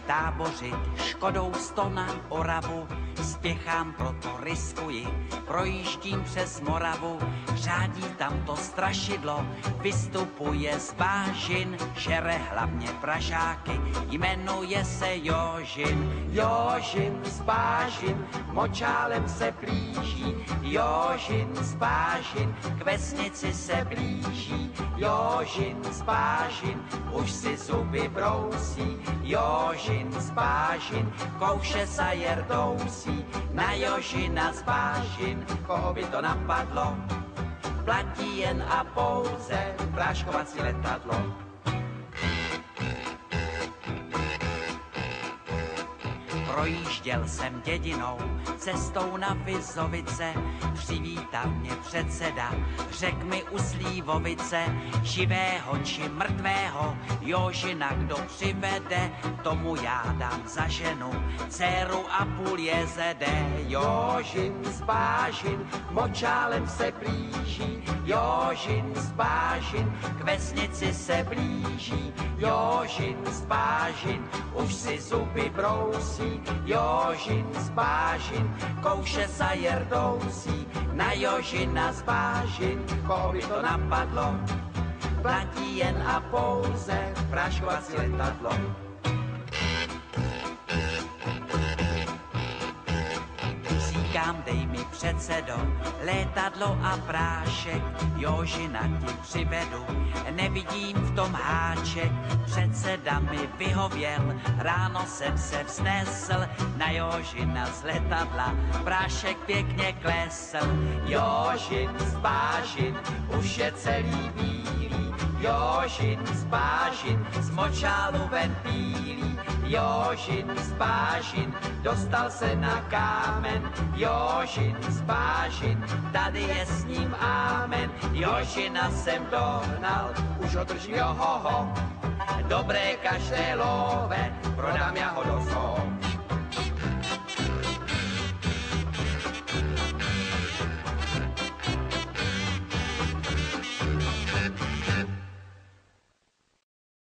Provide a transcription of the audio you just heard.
tábořit, Škodou 100 na Oravu, spěchám, proto riskuji, projíždím přes Moravu, řádí tam to strašidlo, vystupuje z Bážin, žere hlavně Pražáky, jmenuje se Jožin. Jožin z Bážin, močálem se blíží, Jožin z Bážin, k vesnici se blíží, Jožin z Bážin, už si zuby brousí, Jožin z Bážin, kouše za Jerdousí, na Jožina z Bážin, koho by to napadlo, platí jen a pouze práškovací letadlo. Projížděl jsem dědinou, cestou na Vizovice, přivítal mě předseda, řek mi u Slívovice, živého či mrtvého, Jožina kdo přivede, tomu já dám za ženu, dceru a půl jezede. Jožin z Bážin, močálem se blíží, Jožin z Bážin, k vesnici se blíží, Jožin z Bážin, už si zuby brousí, Jožin z Bážin, kouše za Jerdousí, na Jožina z Bážin, koho by to napadlo, platí jen a pouze práškovací letadlo. Říkám, dej mi předsedo, létadlo a prášek, Jožina ti přivedu, nevidím v tom háček, předseda mi vyhověl, ráno jsem se vznesl, na Jožina z letadla, prášek pěkně klesl. Jožin z Bážin, už je celý bílý, Jožin z Bážin, z močálu ven pílí, Jožin z Bážin, dostal se na kámen, Jožin z Bážin, tady je s ním amen, Jožina jsem dohnal, už ho držím johoho, dobré každé love, prodám já ho do zoo.